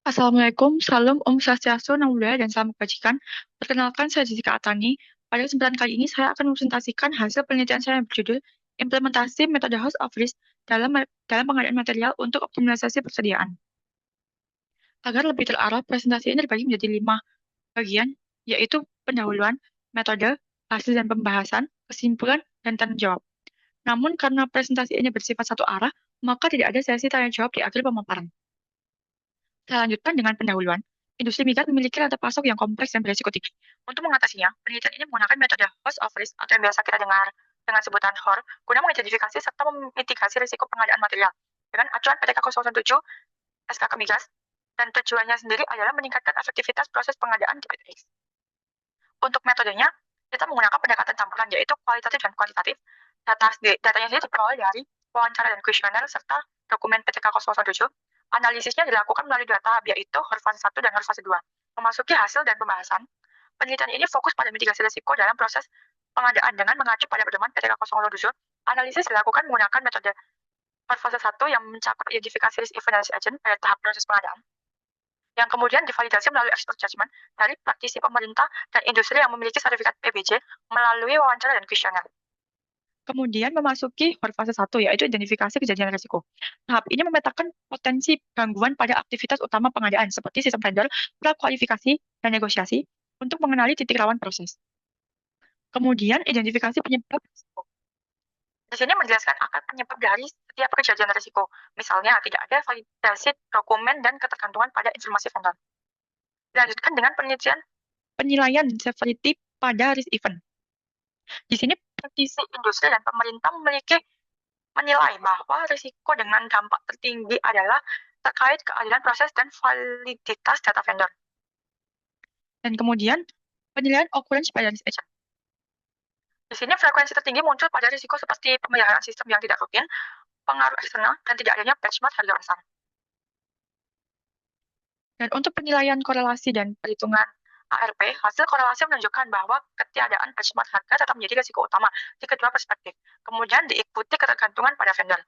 Assalamualaikum, salam Om Swastiastu, Namo Buddhaya, dan salam kebajikan. Perkenalkan, saya Jessica Atani. Pada kesempatan kali ini, saya akan mempresentasikan hasil penelitian saya yang berjudul Implementasi Metode House of Risk dalam pengadaan material untuk optimalisasi persediaan. Agar lebih terarah, presentasi ini dibagi menjadi 5 bagian, yaitu pendahuluan, metode, hasil dan pembahasan, kesimpulan, dan tanya jawab. Namun, karena presentasi ini bersifat satu arah, maka tidak ada sesi tanya jawab di akhir pemaparan. Saya lanjutkan dengan pendahuluan. Industri migas memiliki rantai pasok yang kompleks dan berisiko tinggi. Untuk mengatasinya, penelitian ini menggunakan metode host of risk atau yang biasa kita dengar dengan sebutan HOR, guna mengidentifikasi serta memitigasi risiko pengadaan material dengan acuan PTK 017 SKK Migas, dan tujuannya sendiri adalah meningkatkan efektivitas proses pengadaan di PTX. Untuk metodenya, kita menggunakan pendekatan campuran, yaitu kualitatif dan kuantitatif. Datanya sendiri diperoleh dari wawancara dan kuesioner serta dokumen PTK 017. Analisisnya dilakukan melalui dua tahap, yaitu HOR fase 1 dan HOR fase 2. Memasuki hasil dan pembahasan, penelitian ini fokus pada mitigasi risiko dalam proses pengadaan dengan mengacu pada pedoman PTK 007. Analisis dilakukan menggunakan metode HOR fase 1 yang mencakup identifikasi risk event dan risk agent pada tahap proses pengadaan, yang kemudian divalidasi melalui expert judgment dari praktisi pemerintah dan industri yang memiliki sertifikat PBJ melalui wawancara dan kuesioner. Kemudian memasuki fase 1, yaitu identifikasi kejadian risiko. Tahap ini memetakan potensi gangguan pada aktivitas utama pengadaan, seperti sistem vendor, prakualifikasi, dan negosiasi, untuk mengenali titik rawan proses. Kemudian, identifikasi penyebab risiko. Di sini menjelaskan akan penyebab dari setiap kejadian risiko. Misalnya, tidak ada validasi dokumen dan ketergantungan pada informasi vendor. Dilanjutkan dengan penilaian severity pada risk event. Di sini praktisi industri dan pemerintah menilai bahwa risiko dengan dampak tertinggi adalah terkait keadilan proses dan validitas data vendor. Dan kemudian penilaian occurrence pada risk agent. Di sini frekuensi tertinggi muncul pada risiko seperti pemeliharaan sistem yang tidak rutin, pengaruh eksternal, dan tidak adanya benchmark harga pasar. Dan untuk penilaian korelasi dan perhitungan ARP, hasil korelasi menunjukkan bahwa ketiadaan benchmark harga tetap menjadi risiko utama di kedua perspektif. Kemudian diikuti ketergantungan pada vendor.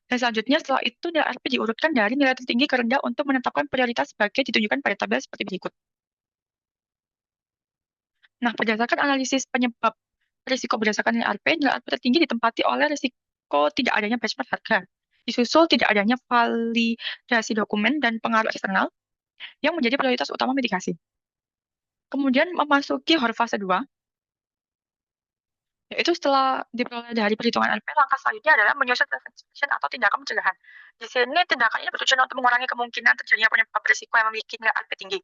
Dan selanjutnya, setelah itu nilai ARP diurutkan dari nilai tertinggi ke rendah untuk menetapkan prioritas sebagai ditunjukkan pada tabel seperti berikut. Nah, berdasarkan analisis penyebab risiko berdasarkan nilai ARP tertinggi ditempati oleh risiko tidak adanya benchmark harga, disusul tidak adanya validasi dokumen dan pengaruh eksternal yang menjadi prioritas utama mitigasi. Kemudian memasuki HOR fase 2, yaitu setelah diperoleh dari perhitungan ARP, langkah selanjutnya adalah menyusun prevention atau tindakan pencegahan. Di sini tindakan ini bertujuan untuk mengurangi kemungkinan terjadinya penyebab risiko yang memiliki nilai ARP tinggi.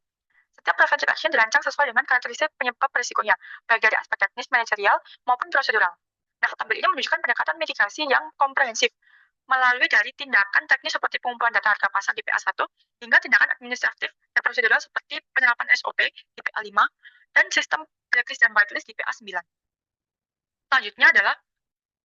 Setiap preventive action dirancang sesuai dengan karakteristik penyebab risikonya, baik dari aspek teknis, manajerial, maupun prosedural. Nah, tabel ini menunjukkan pendekatan mitigasi yang komprehensif, melalui dari tindakan teknis seperti pengumpulan data harga pasar di PA1, hingga tindakan administratif dan prosedural seperti penerapan SOP di PA5, dan sistem blacklist dan whitelist di PA9. Selanjutnya adalah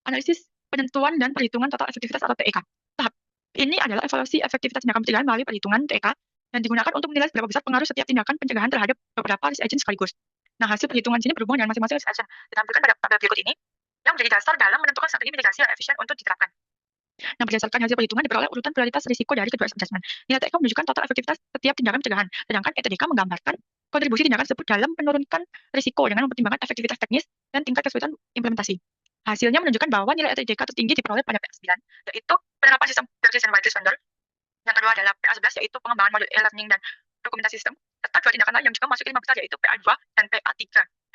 analisis penentuan dan perhitungan total efektivitas atau TEK. Tahap ini adalah evaluasi efektivitas tindakan pencegahan melalui perhitungan TEK dan digunakan untuk menilai seberapa besar pengaruh setiap tindakan pencegahan terhadap beberapa risk agent sekaligus. Nah, hasil perhitungan sini berhubungan dengan masing-masing risk agent. Ditampilkan pada tabel berikut ini, yang menjadi dasar dalam menentukan strategi mitigasi yang efisien untuk diterapkan. Nah, berdasarkan hasil perhitungan diperoleh urutan prioritas risiko dari kedua assessment. Nilai TEK menunjukkan total efektivitas setiap tindakan pencegahan, sedangkan ETDK menggambarkan kontribusi tindakan tersebut dalam menurunkan risiko dengan mempertimbangkan efektivitas teknis dan tingkat kesulitan implementasi. Hasilnya menunjukkan bahwa nilai ETDK tertinggi diperoleh pada PA9, yaitu penerapan sistem Blacklist dan Whitelist vendor. Yang kedua adalah PA11, yaitu pengembangan modul e-learning dan dokumentasi sistem, serta dua tindakan lain yang juga masuk ke 5 besar, yaitu PA2 dan PA3.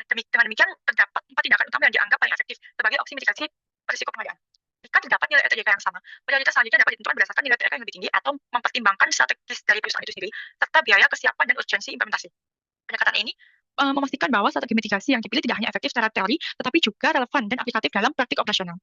Dengan demikian, terdapat 4 tindakan utama yang dianggap paling efektif sebagai opsi mitigasi risiko pengadaan. Jika terdapat nilai ETDK yang sama, prioritas selanjutnya dapat ditentukan berdasarkan nilai TK yang lebih tinggi atau mempertimbangkan strategis dari perusahaan itu sendiri, serta biaya kesiapan dan urgensi implementasi. Pendekatan ini memastikan bahwa strategi mitigasi yang dipilih tidak hanya efektif secara teori, tetapi juga relevan dan aplikatif dalam praktik operasional.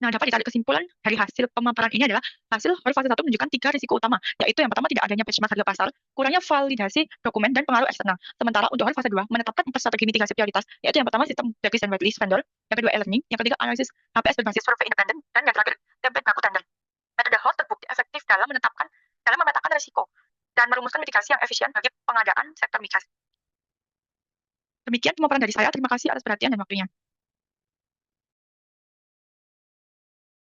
Nah, dapat ditarik kesimpulan dari hasil pemaparan ini adalah hasil HOR fase 1 menunjukkan 3 risiko utama, yaitu yang pertama tidak adanya benchmark harga pasar, kurangnya validasi dokumen dan pengaruh eksternal. Sementara untuk HOR fase 2 menetapkan 4 strategi mitigasi prioritas, yaitu yang pertama sistem blacklist dan whitelist vendor, yang kedua e-learning, yang ketiga analisis HPS berbasis survei independen, dan yang terakhir template baku tender. Metode HOR terbukti efektif dalam memetakan risiko dan merumuskan mitigasi yang efisien bagi pengadaan sektor migas. Demikian pemaparan dari saya. Terima kasih atas perhatian dan waktunya.